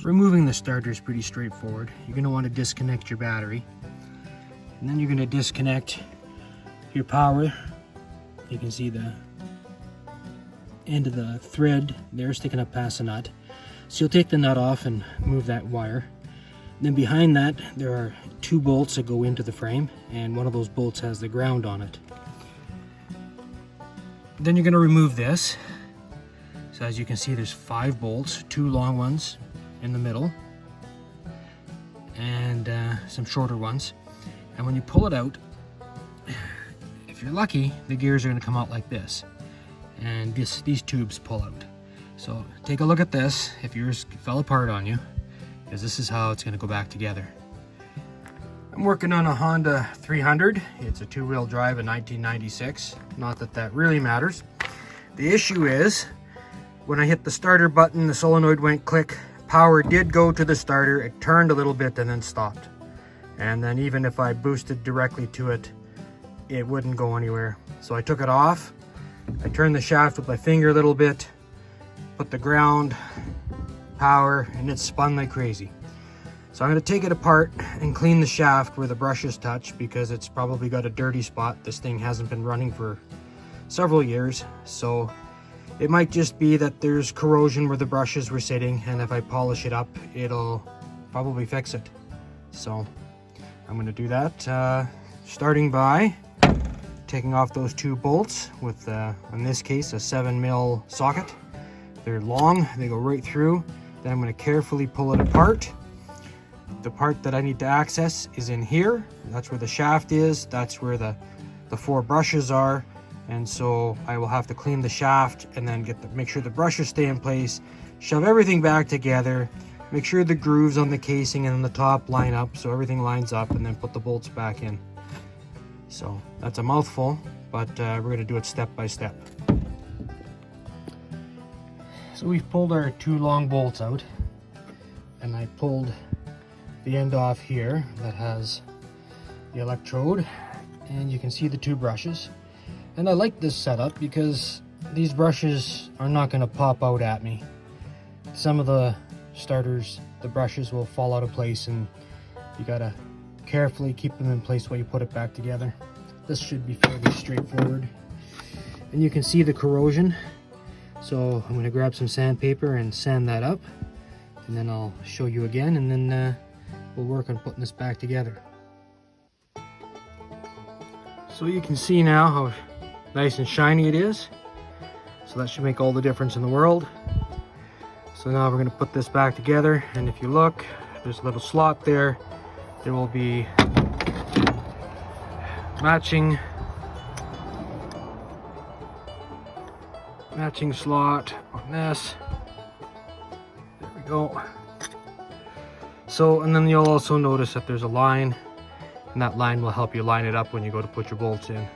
Removing the starter is pretty straightforward. You're going to want to disconnect your battery, and then you're going to disconnect your power. You can see the end of the thread there sticking up past the nut. So you'll take the nut off and move that wire. Then behind that there are 2 bolts that go into the frame, and one of those bolts has the ground on it. Then you're going to remove this. So as you can see, there's 5 bolts, 2 long ones in the middle and some shorter ones. And when you pull it out, if you're lucky, the gears are going to come out like this, and these tubes pull out. So take a look at this if yours fell apart on you, because this is how it's going to go back together. I'm working on a Honda 300. It's a 2-wheel drive, a 1996. Not that that really matters. The issue is, when I hit the starter button, the solenoid went click. Power did go to the starter. It turned a little bit and then stopped. And then even if I boosted directly to it, it wouldn't go anywhere. So I took it off. I turned the shaft with my finger a little bit, put the ground, power, and it spun like crazy. So I'm going to take it apart and clean the shaft where the brushes touch, because it's probably got a dirty spot. This thing hasn't been running for several years, so it might just be that there's corrosion where the brushes were sitting, and if I polish it up, it'll probably fix it. So I'm going to do that, starting by taking off those 2 bolts with, in this case, a 7mm socket. They're long, they go right through. Then I'm going to carefully pull it apart. The part that I need to access is in here. That's where the shaft is. That's where the 4 brushes are. And so I will have to clean the shaft and then make sure the brushes stay in place, shove everything back together, make sure the grooves on the casing and on the top line up so everything lines up, and then put the bolts back in. So that's a mouthful, but we're going to do it step by step. So we've pulled our 2 long bolts out, and I pulled the end off here that has the electrode, and you can see the 2 brushes. And I like this setup because these brushes are not going to pop out at me. Some of the starters, the brushes will fall out of place, and you gotta carefully keep them in place while you put it back together. This should be fairly straightforward. And you can see the corrosion. So I'm going to grab some sandpaper and sand that up, and then I'll show you again, and then we'll work on putting this back together. So you can see now how nice and shiny it is. So that should make all the difference in the world. So now we're going to put this back together, and if you look, there's a little slot there. There will be matching slot on this. There we go. So, and then you'll also notice that there's a line, and that line will help you line it up when you go to put your bolts in.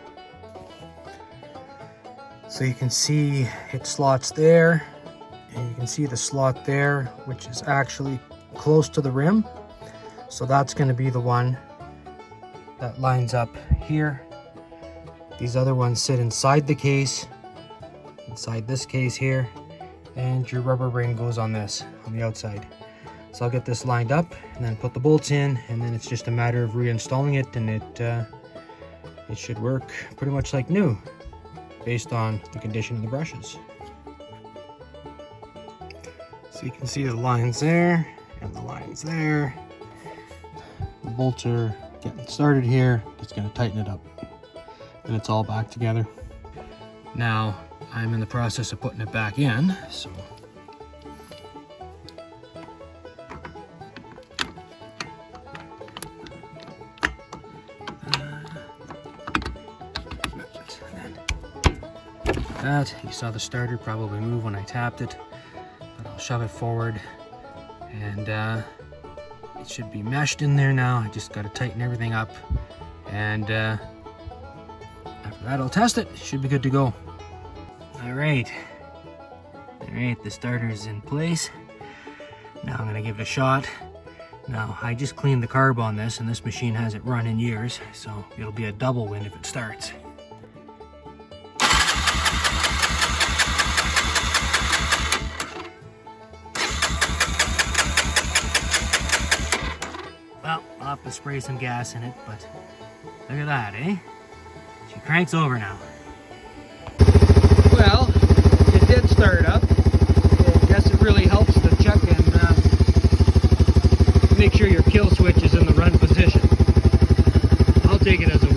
So you can see it slots there, and you can see the slot there, which is actually close to the rim. So that's going to be the one that lines up here. These other ones sit inside the case, inside this case here, and your rubber ring goes on this, on the outside. So I'll get this lined up and then put the bolts in, and then it's just a matter of reinstalling it, and it should work pretty much like new based on the condition of the brushes. So you can see the lines there and the lines there. The bolts are getting started here. Just going to tighten it up, and it's all back together. Now I'm in the process of putting it back in, so that. You saw the starter probably move when I tapped it, but I'll shove it forward, and it should be meshed in there now. I just got to tighten everything up, and after that I'll test it. It should be good to go. All right, the starter's in place. Now I'm going to give it a shot. Now I just cleaned the carb on this, and this machine hasn't run in years, so it'll be a double win if it starts. I'll have to spray some gas in it, but look at that, eh? She cranks over now. Well, it did start up. I guess it really helps to check and make sure your kill switch is in the run position. I'll take it as a